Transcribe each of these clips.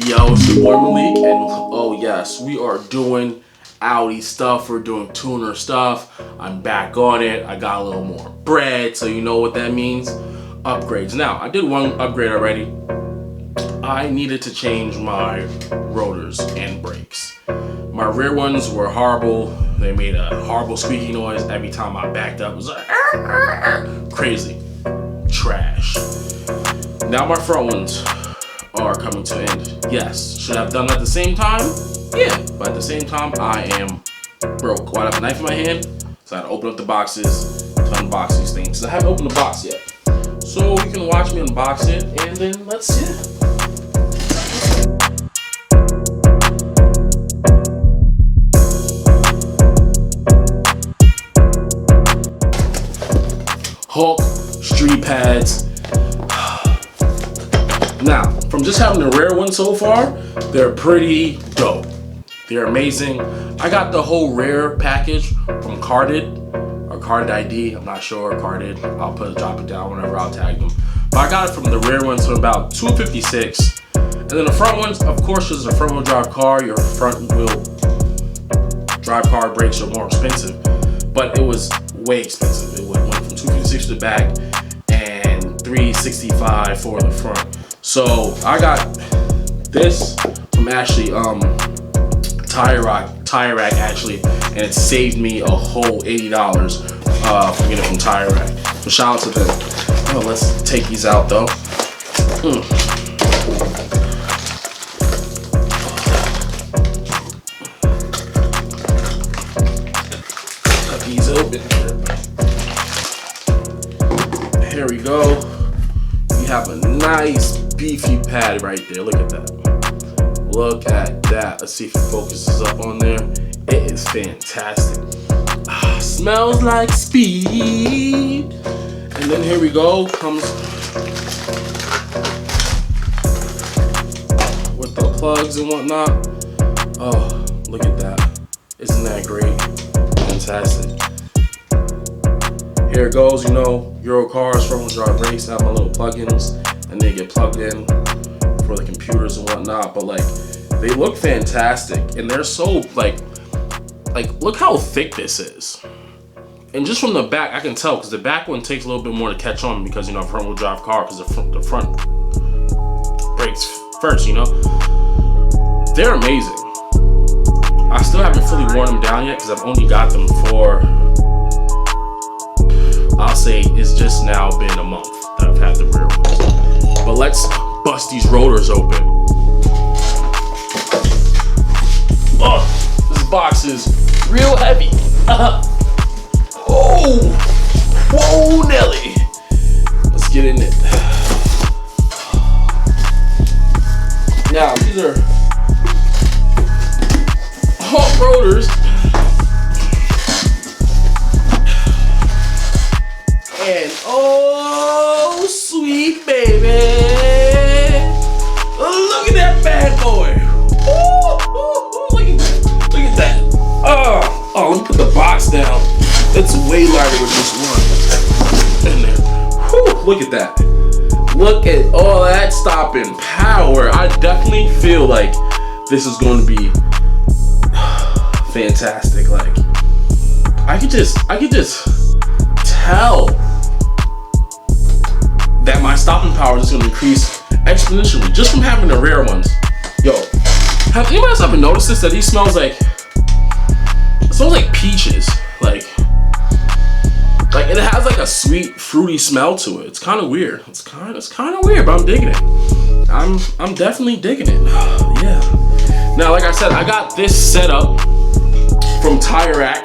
Yo, it's your boy Malik, and oh yes, we are doing Audi stuff, we're doing tuner stuff. I'm back on it. I got a little more bread, so you know what that means. Upgrades. Now, I did one upgrade already. I needed to change my rotors and brakes. My rear ones were horrible. They made a horrible squeaky noise every time I backed up. It was like crazy. Trash. Now my front ones are coming to an end. Yes, should I have done that at the same time? Yeah, but at the same time, I am broke. Well, I have a knife in my hand, so I had to open up the boxes to unbox these things. I haven't opened the box yet. So you can watch me unbox it, and then let's see. Hawk street pads. Now, from just having the rare one so far, they're pretty dope. They're amazing. I got the whole rare package from Carded or Carded ID. I'm not sure. Carded. I'll drop it down whenever I'll tag them. But I got it from the rare ones for about $256. And then the front ones, of course, this is a front wheel drive car. Your front wheel drive car brakes are more expensive, but it was way expensive. It went from $256 for the back and $365 for the front. So I got this from actually Tire Rack actually, and it saved me a whole $80 from getting it from Tire Rack. So shout out to them. Oh, let's take these out though. Cut these open. Here we go. We have a nice beefy pad right there. Look at that. Look at that. Let's see if it focuses up on there. It is fantastic. Smells like speed. And then here we go. Comes with the plugs and whatnot. Oh, look at that. Isn't that great? Fantastic. Here it goes. You know, Euro cars, front wheel drive brakes, have my little plugins, and they get plugged in for the computers and whatnot. But like, they look fantastic, and they're so like look how thick this is. And just from the back, I can tell, because the back one takes a little bit more to catch on, because you know, front wheel drive car, because the front brakes first, you know. They're amazing. I still haven't fully worn them down yet, because I've only got them for, I'll say it's just now been a month that I've had the rear ones. But let's bust these rotors open. Oh, this box is real heavy. Oh, whoa, Nelly. Let's get in it. Now, these are Hawk rotors. And oh, sweet baby. Look at that bad boy. Look at that. Oh, let me put the box down. It's way lighter with this one in there. Whew, look at that. Look at all that stopping power. I definitely feel like this is going to be fantastic. Like, I could just tell that my stopping power is going to increase exponentially just from having the rare ones. Yo, have anybody else ever noticed this? That he smells like, it smells like peaches. Like it has like a sweet, fruity smell to it. It's kind of weird. It's kind of weird, but I'm digging it. I'm definitely digging it. Yeah. Now, like I said, I got this setup from Tire Rack,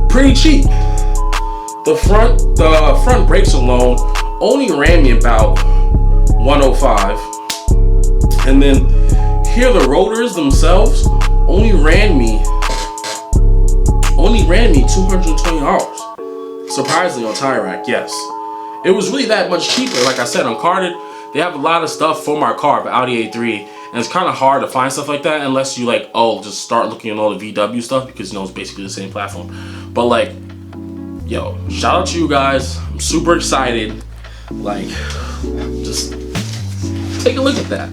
pretty cheap. The front brakes alone only ran me about $105, and then here the rotors themselves only ran me $220. Surprisingly on Tire Rack, yes. It was really that much cheaper. Like I said, on Carded, they have a lot of stuff for my car, the Audi A3, and it's kind of hard to find stuff like that unless you like, just start looking at all the VW stuff, because you know it's basically the same platform. But like, yo, shout out to you guys. I'm super excited. Like, just take a look at that.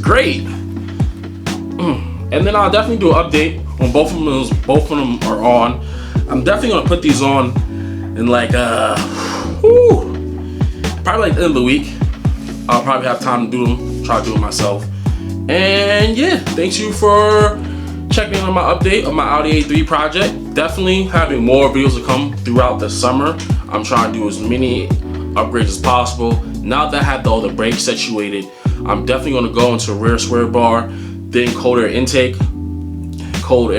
great. And then I'll definitely do an update when both of them are on. I'm definitely gonna put these on in like probably like the end of the week. I'll probably have time to do them, try to do it myself. And yeah, thanks you for checking in on my update on my Audi A3 project. Definitely having more videos to come throughout the summer. I'm trying to do as many upgrades as possible. Now that I have all the brakes situated, I'm definitely gonna go into rear square bar, then cold air intake, new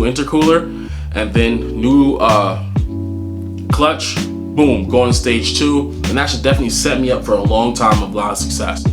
intercooler, and then new clutch. Boom, going to stage 2, and that should definitely set me up for a long time of a lot of success.